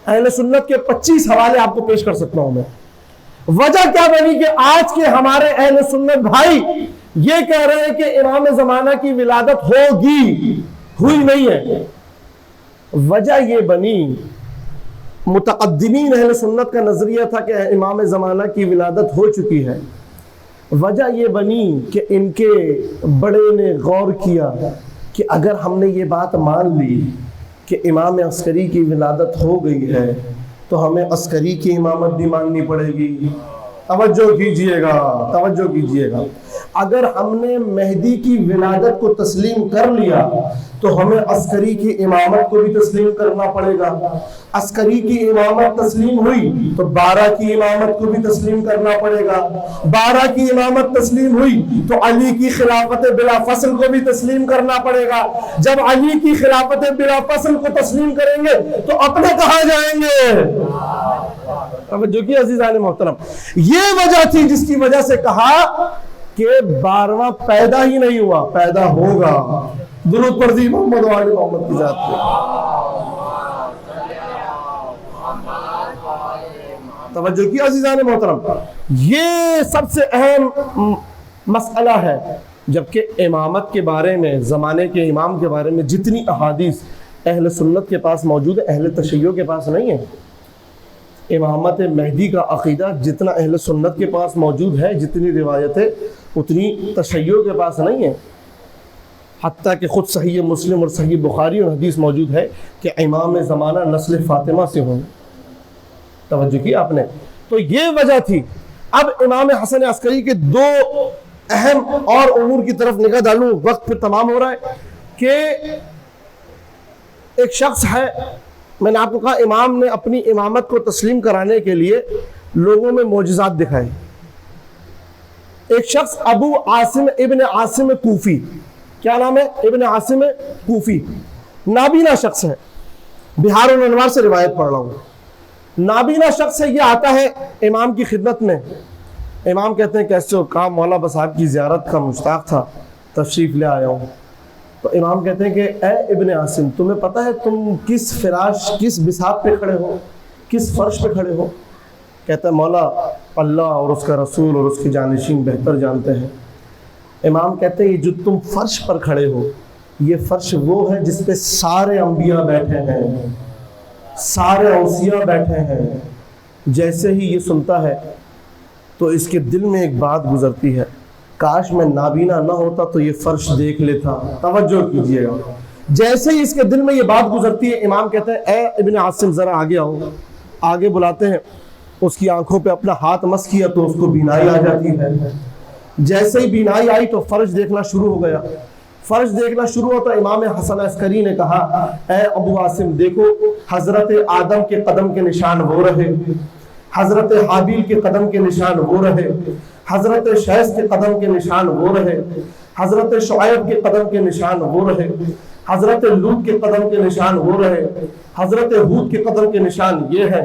اہل سنت کے 25 حوالے آپ کو پیش کر سکتا ہوں میں. وجہ کیا بنی کہ آج کے ہمارے اہل سنت بھائی یہ کہہ رہے ہیں کہ امام زمانہ کی ولادت ہوگی، ہوئی نہیں ہے. وجہ یہ بنی، متقدمین اہل سنت کا نظریہ تھا کہ امام زمانہ کی ولادت ہو چکی ہے. وجہ یہ بنی کہ ان کے بڑے نے غور کیا کہ اگر ہم نے یہ بات مان لی کہ امام عسکری کی ولادت ہو گئی ہے تو ہمیں عسکری کی امامت بھی ماننی پڑے گی. توجہ کیجئے گا، توجہ کیجئے گا. اگر ہم نے مہدی کی ولادت کو تسلیم کر لیا تو ہمیں عسکری کی امامت کو بھی تسلیم کرنا پڑے گا. عسکری کی امامت تسلیم ہوئی تو 12 کی امامت کو بھی تسلیم کرنا پڑے گا. 12 کی امامت تسلیم ہوئی تو علی کی خلافت بلا فصل کو بھی تسلیم کرنا پڑے گا. جب علی کی خلافت بلا فصل کو تسلیم کریں گے تو اپنے کہاں جائیں گے؟ توجہ کی عزیزان محترم. یہ وجہ تھی جس کی وجہ سے کہا کہ 12واں پیدا ہی نہیں ہوا، پیدا ہوگا. درود پڑھیے محمد و آل محمد کی ذات پہ. توجہ کی عزیزان محترم. یہ سب سے اہم مسئلہ ہے. جبکہ امامت کے بارے میں، زمانے کے امام کے بارے میں جتنی احادیث اہل سنت کے پاس موجود ہے اہل تشیع کے پاس نہیں ہے. امامت مہدی کا عقیدہ جتنا اہل سنت کے پاس موجود ہے، جتنی روایتیں اتنی تشیع کے پاس نہیں ہے. حتیٰ کہ خود صحیح مسلم اور صحیح بخاری اور حدیث موجود ہے کہ امام زمانہ نسل فاطمہ سے ہوں. توجہ کی آپ نے. تو یہ وجہ تھی. اب امام حسن عسکری کے 2 اہم اور امور کی طرف نگاہ ڈالوں، وقت پھر تمام ہو رہا ہے. کہ ایک شخص ہے، میں نے آپ کو کہا امام نے اپنی امامت کو تسلیم کرانے کے لیے لوگوں میں معجزات دکھائے. ایک شخص ابو عاصم ابن عاصم کوفی، کیا نام ہے؟ ابن عاصم کوفی. نابینا شخص ہے. بہار الانوار سے روایت پڑھ رہا ہوں. نابینا شخص ہے. یہ آتا ہے امام کی خدمت میں. امام کہتے ہیں کیسے ہو؟ کہا مولا بس آپ کی زیارت کا مشتاق تھا، تشریف لے آیا ہوں. تو امام کہتے ہیں کہ اے ابن عاصم، تمہیں پتہ ہے تم کس فراش، کس بساط پہ کھڑے ہو، کس فرش پہ کھڑے ہو؟ کہتا ہے مولا اللہ اور اس کا رسول اور اس کے جانشین بہتر جانتے ہیں. امام کہتے ہیں یہ جو تم فرش پر کھڑے ہو، یہ فرش وہ ہے جس پہ سارے انبیاء بیٹھے ہیں، سارے اوصیاء بیٹھے ہیں. جیسے ہی یہ سنتا ہے تو اس کے دل میں ایک بات گزرتی ہے، کاش میں نابینا نہ ہوتا تو یہ فرش دیکھ لیتا۔ توجہ کیجیے گا، جیسے ہی اس کے دل میں یہ بات گزرتی ہے، امام کہتے ہیں اے ابن عاصم ذرا آگے آؤ، آگے بلاتے ہیں، اس کی آنکھوں پہ اپنا ہاتھ مس کیا تو اس کو بینائی آ جاتی ہے۔ جیسے ہی بینائی آئی تو فرش دیکھنا شروع ہو گیا، فرش دیکھنا شروع ہوتا، امام حسن عسکری نے کہا اے ابو عاصم دیکھو، حضرت آدم کے قدم کے نشان وہ رہے، حضرت حابیل کے قدم کے نشان وہ رہے، حضرت شیث کے قدم کے نشان وہ رہے، حضرت شعیب کے قدم کے نشان وہ رہے، حضرت لوط کے قدم کے نشان وہ رہے، حضرت ہود کے قدم کے نشان یہ ہے،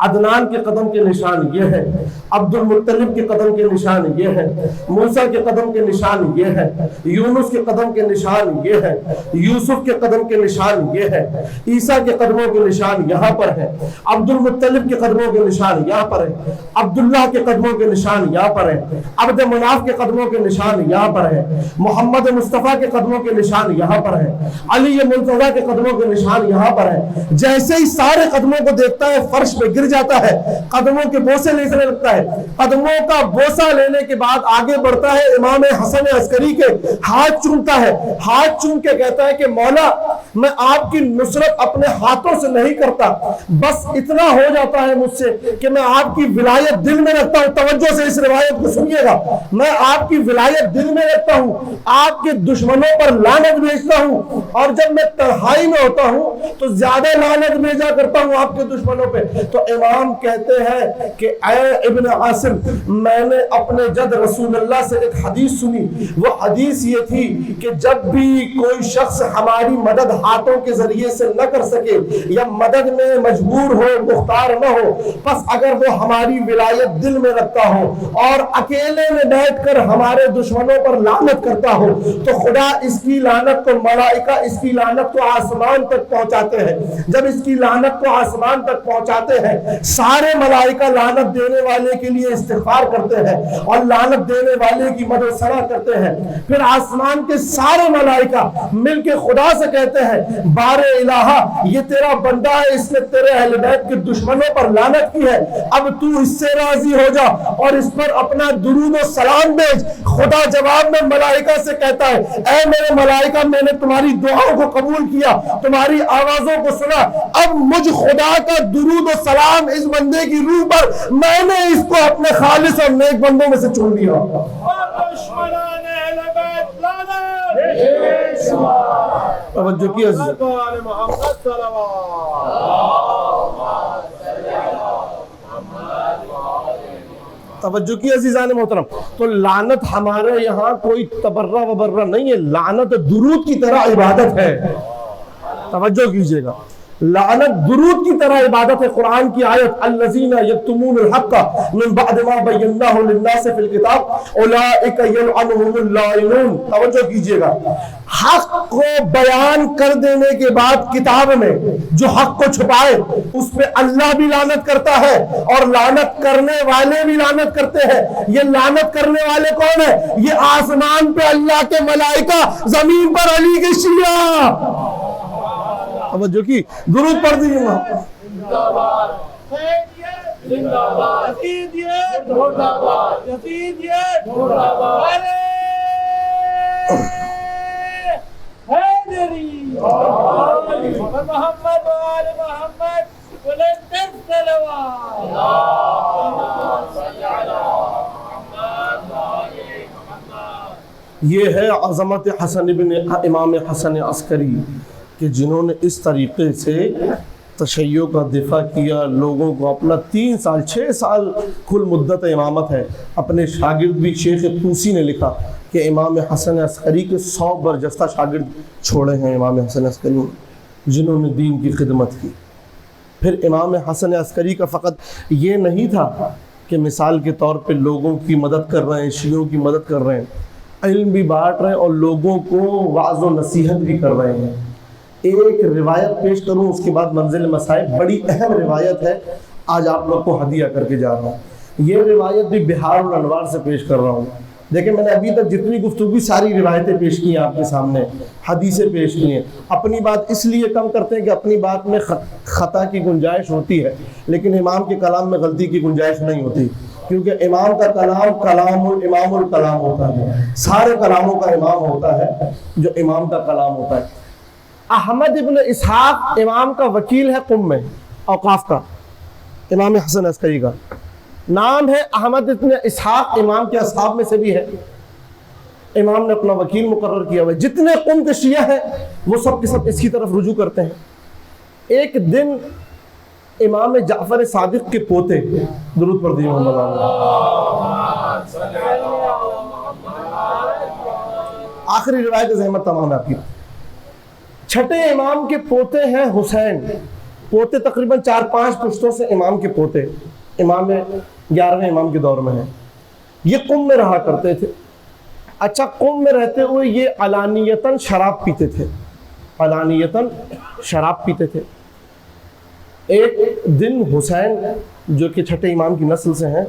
عدنان کے قدم کے نشان یہ ہے، عبد المطلب کے قدم کے نشان یہ ہے، موسیٰ کے قدم کے نشان یہ ہے، یونس کے قدم کے نشان یہ ہے، یوسف کے قدم کے نشان یہ ہے، عیسیٰ کے قدموں کے نشان یہاں پر ہے، عبد المطلب کے قدموں کے نشان یہاں پر ہے، عبداللہ کے قدموں کے نشان یہاں پر ہے، عبد مناف کے قدموں کے نشان یہاں پر ہے، محمد مصطفیٰ کے قدموں کے نشان یہاں پر ہے، علی مرتضیٰ کے قدموں کے نشان یہاں پر ہے۔ جیسے ہی سارے قدموں کو دیکھتا ہے فرش پہ گر جاتا ہے، قدموں کے بوسے لینے لگتا ہے، قدموں کا بوسہ لینے کے بعد آگے بڑھتا ہے، امام حسن عسکری کے ہاتھ چومتا ہے، ہاتھ چوم کے کہتا ہے کہ مولا میں آپ کی نصرت اپنے ہاتھوں سے نہیں کرتا، بس اتنا ہو جاتا ہے مجھ سے کہ میں آپ کی ولایت دل میں رکھتا ہوں۔ توجہ سے اس روایت کو سنیے گا، میں آپ کی ولایت دل میں رکھتا ہوں، آپ کے دشمنوں پر لعنت بھیجتا ہوں، اور جب میں تنہائی میں ہوتا ہوں تو زیادہ لعنت بھیجا کرتا ہوں آپ کے دشمنوں پہ۔ تو امام کہتے ہیں کہ اے ابن عاصم میں نے اپنے جد رسول اللہ سے ایک حدیث سنی، وہ حدیث یہ تھی کہ جب بھی کوئی شخص ہماری مدد ہاتھوں کے ذریعے سے نہ کر سکے یا مدد میں مجبور ہو، مختار نہ ہو، پس اگر وہ ہماری ولایت دل میں رکھتا ہو اور اکیلے میں بیٹھ کر ہمارے دشمنوں پر لعنت کرتا ہو تو خدا اس کی لعنت کو، ملائکہ اس کی لعنت کو آسمان تک پہنچاتے ہیں۔ جب اس کی لعنت کو آسمان تک پہنچاتے ہیں، سارے ملائکہ لعنت دینے والے کے لیے استغفار کرتے ہیں اور لعنت دینے والے کی مدد ثنا کرتے ہیں۔ پھر آسمان کے سارے ملائکہ مل کے خدا سے کہتے ہیں بار الہا یہ تیرا بندہ ہے، اس نے تیرے اہل بیت کے دشمنوں پر لعنت کی ہے، اب تو اس سے راضی ہو جا اور اس پر اپنا درود و سلام بھیج۔ خدا جواب میں ملائکہ سے کہتا ہے اے میرے ملائکہ میں نے تمہاری دعاؤں کو قبول کیا، تمہاری آوازوں کو سنا، اب مجھ خدا کا درود و سلام اس بندے کی روح پر، میں نے اس کو اپنے خالص اور نیک بندوں میں سے چن لیا۔ توجہ کی عزیز، توجہ کی عزیزان محترم، تو لعنت ہمارے یہاں کوئی تبرہ وبرہ نہیں ہے، لعنت درود کی طرح عبادت ہے۔ توجہ کیجئے گا، لعنت درود کی طرح عبادت ہے۔ قرآن کی آیت الذین یکتمون الحق من بعد ما بیناہ للناس فی الکتاب اولئک یلعنهم اللاعنون۔ توجہ کیجئے گا، حق کو بیان کر دینے کے بعد کتاب میں جو حق کو چھپائے اس پہ اللہ بھی لعنت کرتا ہے اور لعنت کرنے والے بھی لعنت کرتے ہیں۔ یہ لعنت کرنے والے کون ہیں؟ یہ آسمان پہ اللہ کے ملائکہ، زمین پر علی کے شیعہ۔ توجہ کی، درود پڑھ دیجیے یہ ہے عظمت حسن ابن امام حسن عسکری کہ جنہوں نے اس طریقے سے تشیع کا دفاع کیا، لوگوں کو اپنا 3 سال 6 سال کل مدت امامت ہے۔ اپنے شاگرد بھی شیخ طوسی نے لکھا کہ امام حسن عسکری کے 100 برجستہ شاگرد چھوڑے ہیں امام حسن عسکری جنہوں نے دین کی خدمت کی۔ پھر امام حسن عسکری کا فقط یہ نہیں تھا کہ مثال کے طور پہ لوگوں کی مدد کر رہے ہیں، شیعوں کی مدد کر رہے ہیں، علم بھی بانٹ رہے ہیں اور لوگوں کو وعظ و نصیحت بھی کر رہے ہیں۔ ایک روایت پیش کروں اس کے بعد منزل مسائل، بڑی اہم روایت ہے، آج آپ لوگ کو ہدیہ کر کے جا رہا ہوں۔ یہ روایت بھی بہار الانوار سے پیش کر رہا ہوں۔ دیکھیں میں نے ابھی تک جتنی گفتگو ساری روایتیں پیش کی ہیں آپ کے سامنے، حدیثیں پیش کی ہیں۔ اپنی بات اس لیے کم کرتے ہیں کہ اپنی بات میں خطا کی گنجائش ہوتی ہے، لیکن امام کے کلام میں غلطی کی گنجائش نہیں ہوتی۔ کیونکہ امام کا کلام کلام الامام الکلام ہوتا ہے، سارے کلاموں کا امام ہوتا ہے جو امام کا کلام ہوتا ہے۔ احمد ابن اسحاق امام کا وکیل ہے قم میں، اوقاف کا، امام حسن عسکری کا نام ہے احمد ابن اسحاق، امام کے اصحاب میں سے بھی ہے۔ امام نے اپنا وکیل مقرر کیا ہوا ہے، جتنے قم کے شیعہ ہیں وہ سب کے سب اس کی طرف رجوع کرتے ہیں۔ ایک دن امام جعفر صادق کے پوتے، درود پر دیو محمد آخری روایت زحمت تمام ہے آپ کی، چھٹے امام کے پوتے ہیں حسین، پوتے تقریباً 4-5 پشتوں سے امام کے پوتے، امام 11ویں امام کے دور میں ہیں، یہ قم میں رہا کرتے تھے۔ اچھا، قم میں رہتے ہوئے یہ علانیتاً شراب پیتے تھے، علانیتاً شراب پیتے تھے۔ ایک دن حسین جو کہ چھٹے امام کی نسل سے ہیں،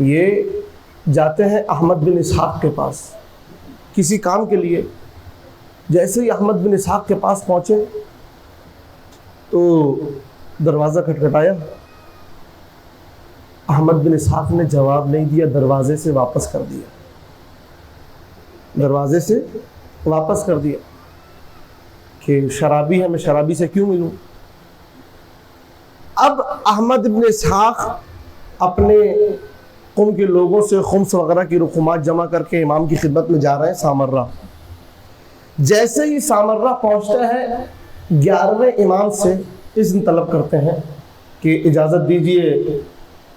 یہ جاتے ہیں احمد بن اسحاق کے پاس کسی کام کے لیے۔ جیسے ہی احمد بن اسحاق کے پاس پہنچے تو دروازہ کھٹکھٹایا، احمد بن اسحاق نے جواب نہیں دیا، دروازے سے واپس کر دیا، دروازے سے واپس کر دیا کہ شرابی ہے، میں شرابی سے کیوں ملوں۔ اب احمد بن اسحاق اپنے قوم کے لوگوں سے خمس وغیرہ کی رقومات جمع کر کے امام کی خدمت میں جا رہے ہیں سامرہ۔ جیسے ہی سامرہ پہنچتا ہے 11ویں امام سے اذن طلب کرتے ہیں کہ اجازت دیجئے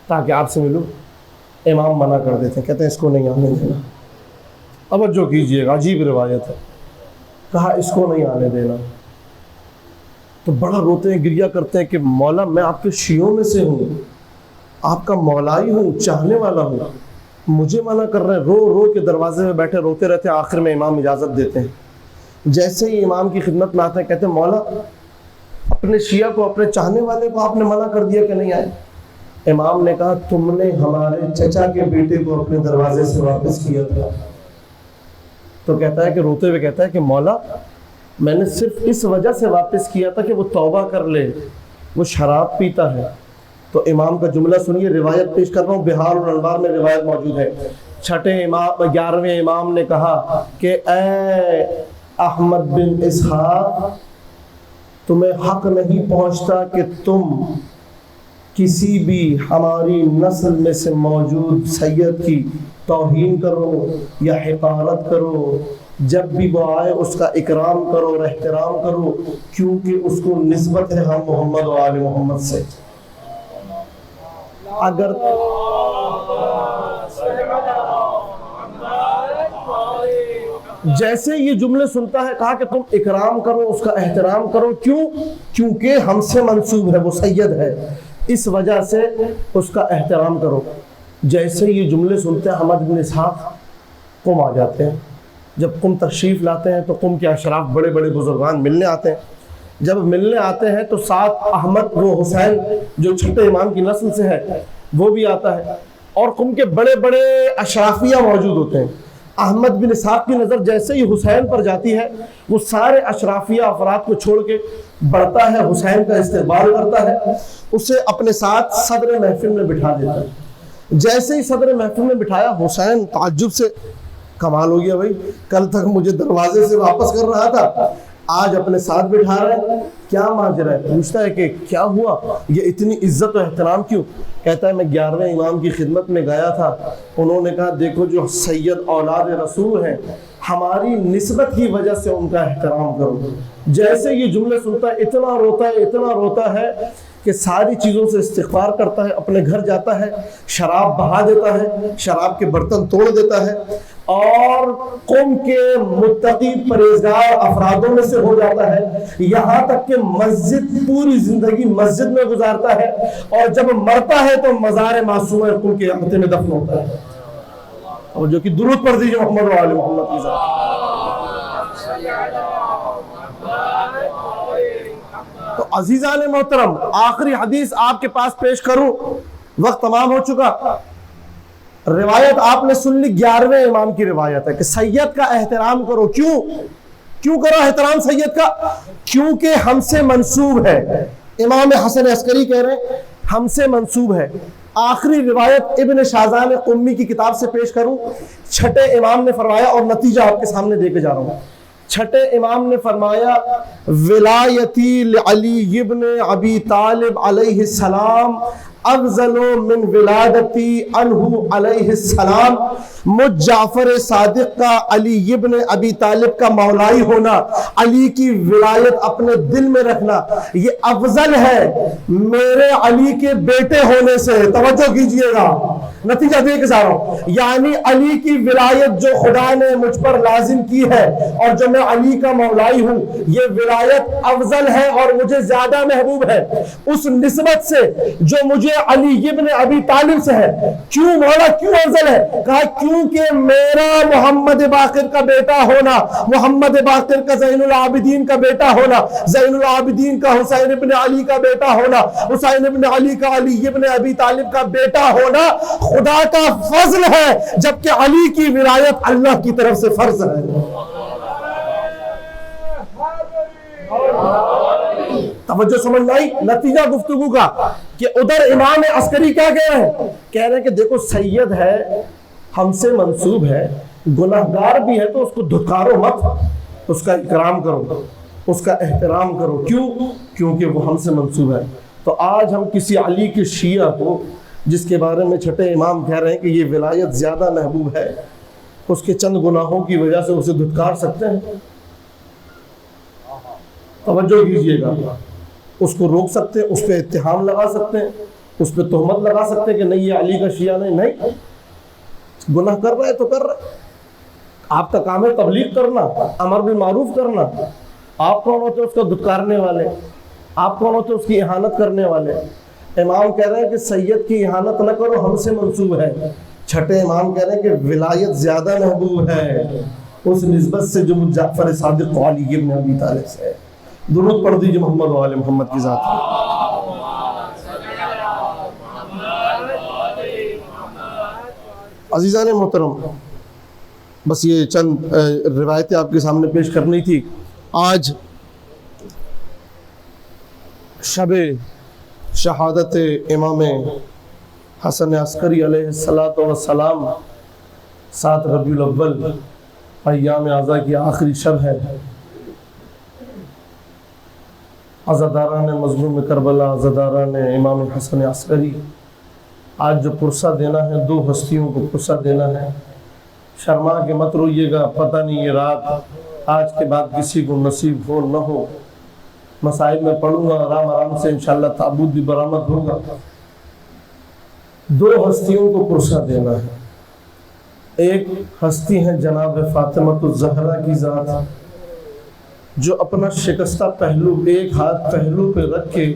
تاکہ آپ سے ملوں۔ امام منع کر دیتے ہیں، کہتے ہیں اس کو نہیں آنے دینا۔ توجہ کیجئے گا، عجیب روایت ہے، کہا اس کو نہیں آنے دینا۔ تو بڑا روتے ہیں، گریہ کرتے ہیں کہ مولا میں آپ کے شیعوں میں سے ہوں، آپ کا مولا ہی ہوں، چاہنے والا ہوں، مجھے منع کر رہے ہیں۔ رو رو کے دروازے میں بیٹھے روتے رہتے ہیں، آخر میں امام اجازت دیتے ہیں۔ جیسے ہی امام کی خدمت میں آتے ہیں، کہتے ہیں مولا اپنے شیعہ کو، اپنے چاہنے والے کو آپ نے منع کر دیا کہ نہیں آئے۔ امام نے کہا تم نے ہمارے چچا کے بیٹے کو اپنے دروازے سے واپس کیا تھا۔ تو کہتا ہے کہ روتے ہوئے کہتا ہے کہ مولا میں نے صرف اس وجہ سے واپس کیا تھا کہ وہ توبہ کر لے، وہ شراب پیتا ہے۔ تو امام کا جملہ سنیے، روایت پیش کر رہا ہوں، بہار الانوار میں روایت موجود ہے۔ چھٹے امام 11ویں امام نے کہا کہ اے احمد بن اسحاق، تمہیں حق نہیں پہنچتا کہ تم کسی بھی ہماری نسل میں سے موجود سید کی توہین کرو یا حقارت کرو۔ جب بھی وہ آئے اس کا اکرام کرو اور احترام کرو، کیونکہ اس کو نسبت ہے ہم محمد و آل محمد سے۔ اگر جیسے یہ جملے سنتا ہے، کہا کہ تم اکرام کرو، اس کا احترام کرو، کیوں؟ کیونکہ ہم سے منسوب ہے، وہ سید ہے، اس وجہ سے اس کا احترام کرو۔ جیسے یہ جملے سنتے ہیں احمد بن اسحاق قم آ جاتے ہیں۔ جب قم تشریف لاتے ہیں تو قم کے اشراف بڑے بڑے بزرگان ملنے آتے ہیں۔ جب ملنے آتے ہیں تو ساتھ احمد، وہ حسین جو چھٹے امام کی نسل سے ہے، وہ بھی آتا ہے، اور قم کے بڑے بڑے اشرافیہ موجود ہوتے ہیں۔ احمد بن اسحاق کی نظر جیسے ہی حسین پر جاتی ہے، وہ سارے اشرافیہ افراد کو چھوڑ کے بڑھتا ہے، حسین کا استقبال کرتا ہے، اسے اپنے ساتھ صدر محفل میں بٹھا دیتا ہے۔ جیسے ہی صدر محفل میں بٹھایا، حسین تعجب سے، کمال ہو گیا بھائی، کل تک مجھے دروازے سے واپس کر رہا تھا، آج اپنے ساتھ بٹھا رہے ہیں، کیا ماجرا ہے؟ پوچھتا ہے کہ کیا ہوا، یہ اتنی عزت و احترام کیوں؟ کہتا ہے میں 11ویں امام کی خدمت میں گیا تھا، انہوں نے کہا دیکھو جو سید اولاد رسول ہیں، ہماری نسبت کی وجہ سے ان کا احترام کرو۔ جیسے یہ جملے سنتا ہے اتنا روتا ہے کہ ساری چیزوں سے استغفار کرتا ہے، اپنے گھر جاتا ہے، شراب بہا دیتا ہے، شراب کے برتن توڑ دیتا ہے، اور قوم کے متقی پرہیزگار افرادوں میں سے ہو جاتا ہے، یہاں تک کہ مسجد، پوری زندگی مسجد میں گزارتا ہے، اور جب مرتا ہے تو مزار معصومہ قوم کے احاطے میں دفن ہوتا ہے۔ اور جو کہ درود پڑھ دیجیے محمد و آل محمد کی ذات۔ تو عزیزان محترم، آخری حدیث آپ کے پاس پیش کروں، وقت تمام ہو چکا۔ روایت آپ نے سن لی، 11ویں امام کی روایت ہے کہ سید کا احترام کرو۔ کیوں کرو احترام سید کا؟ کیونکہ ہم سے منسوب ہے۔ امام حسن عسکری کہہ رہے ہیں ہم سے منسوب ہے۔ آخری روایت ابن شاہزان قمی کی کتاب سے پیش کروں. چھٹے امام نے فرمایا, اور نتیجہ آپ کے سامنے دے کے جا رہا ہوں. چھٹے امام نے فرمایا ولایتی لعلی ابن ابی طالب علیہ السلام افضل من ولادتی عنہ علیہ السلام. مجھ جعفر صادق کا علی ابن ابی طالب کا مولائی ہونا, علی کی ولایت اپنے دل میں رکھنا, یہ افضل ہے میرے علی کے بیٹے ہونے سے. توجہ کیجئے گا, نتیجہ دے کے جا رہا ہوں. یعنی علی کی ولایت جو خدا نے مجھ پر لازم کی ہے اور جو میں علی کا مولائی ہوں, یہ ولایت افضل ہے اور مجھے زیادہ محبوب ہے اس نسبت سے جو مجھے علی ابن ابی طالب سے ہے. کیوں مولا, کیوں افضل ہے؟ کہا کیونکہ میرا محمد باقر کا بیٹا ہونا, محمد باقر کا زین العابدین کا بیٹا ہونا, زین العابدین کا حسین ابن علی کا بیٹا ہونا, حسین ابن علی کا علی ابن ابی طالب کا بیٹا ہونا خدا کا فضل ہے, جبکہ علی کی ولایت اللہ کی طرف سے فرض ہے. توجہ سمجھ آئی؟ نتیجہ گفتگو کا کہ ادھر امام عسکری کیا کہہ رہے ہیں؟ کہہ رہے ہیں کہ دیکھو سید ہے, ہم سے منسوب ہے, گناہگار بھی ہے تو اس کو دھتکارو مت, اس کا اکرام کرو, اس کا احترام کرو. کیوں؟ کیونکہ وہ ہم سے منسوب ہے. تو آج ہم کسی علی کے شیعہ کو جس کے بارے میں چھٹے امام کہہ رہے ہیں کہ یہ ولایت زیادہ محبوب ہے, اس کے چند گناہوں کی وجہ سے اسے دھتکار سکتے ہیں؟ توجہ کیجئے گا, اس کو روک سکتے ہیں, اس پہ اتہام لگا سکتے ہیں, اس پہ تہمت لگا سکتے ہیں کہ نہیں یہ علی کا شیعہ نہیں. گناہ کر رہا ہے تو کر رہا ہے, آپ کا کام ہے تبلیغ کرنا, امر بالمعروف کرنا. آپ کون ہوتے ہیں اس کو دھتکارنے والے؟ آپ کون ہوتے ہیں اس کی اہانت کرنے والے؟ امام کہہ رہے ہیں کہ سید کی اہانت نہ کرو, ہم سے منسوب ہے. چھٹے امام کہہ رہے ہیں کہ ولایت زیادہ محبوب ہے اس نسبت سے جو جعفر صادق و علی ابن ابی طالب سے ہے. درود پڑھ دیجیے محمد و آل محمد کی ذات. عزیزان محترم, بس یہ چند روایتیں آپ کے سامنے پیش کرنی تھی. آج شب شہادت امام حسن عسکری علیہ السلام 7 ربیع الاول ایام اعزا کی آخری شب ہے. عزاداران مظلوم کربلا, عزاداران امام حسن عسکری, آج جو پرسہ دینا ہے, 2 ہستیوں کو پرسہ دینا ہے. شرما کے مت روئیے گا, پتہ نہیں یہ رات آج کے بعد کسی کو نصیب ہو نہ ہو. مسائل میں پڑھوں گا, آرام سے انشاءاللہ تابوت بھی برآمد ہوگا. 2 ہستیوں کو پرسہ دینا ہے. ایک ہستی ہے جناب فاطمہ الزہرا کی ذات, جو اپنا شکستہ پہلو ایک ہاتھ پہلو پہ رکھ کے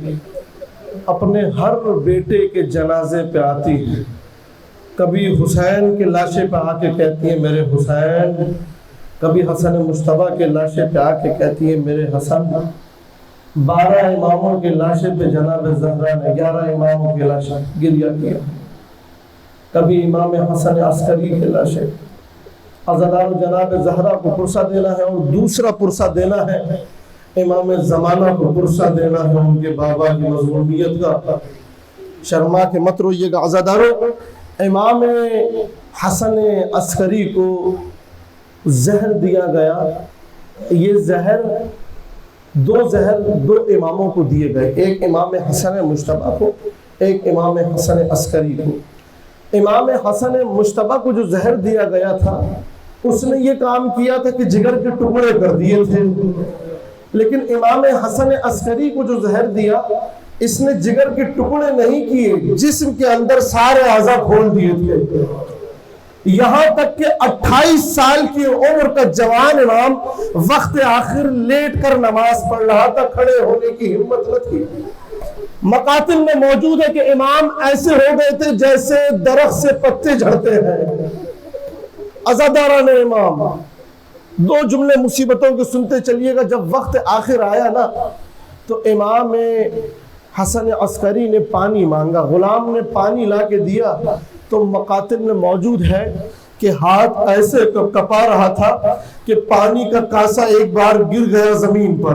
اپنے ہر بیٹے کے جنازے پہ آتی ہے. کبھی حسین کے لاشے پہ آ کے کہتی ہے میرے حسین, کبھی حسن مجتبیٰ کے لاشے پہ آ کے کہتی ہے میرے حسن. 12 اماموں کے لاشے پہ جناب زہرا نے 11 اماموں کے لاشے گریہ کیا. کبھی امام حسن عسکری کے لاشے. عزادار جناب زہرا کو پرسہ دینا ہے, اور دوسرا پرسہ دینا ہے امام زمانہ کو پرسہ دینا ہے ان کے بابا کی مظلومیت کا. شرما کے مت روئیے گا عزادارو. امام حسن عسکری کو زہر دیا گیا. یہ زہر 2 اماموں کو دیے گئے, ایک امام حسن مجتبیٰ کو, ایک امام حسن عسکری کو. امام حسن مجتبیٰ کو جو زہر دیا گیا تھا, اس نے یہ کام کیا تھا کہ جگر کے ٹکڑے کر دیے تھے. لیکن امام حسن عسکری کو جو زہر دیا, اس نے جگر کے ٹکڑے نہیں کیے, جسم کے اندر سارے اعضاء کھول دیے تھے. یہاں تک کہ 28 سال کی عمر کا جوان امام وقت آخر لیٹ کر نماز پڑھ رہا تھا, کھڑے ہونے کی ہمت نہ تھی. مقاتل میں موجود ہے کہ امام ایسے ہو گئے تھے جیسے درخت سے پتے جھڑتے ہیں. عزاداران امام, 2 جملے مصیبتوں کے سنتے چلیے گا. جب وقت آخر آیا نا, تو امام حسن عسکری نے پانی مانگا, غلام نے پانی لا کے دیا, تو مقاتل میں موجود ہے کہ ہاتھ ایسے کپا رہا تھا کہ پانی کا کاسا ایک بار گر گیا زمین پر.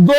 2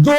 2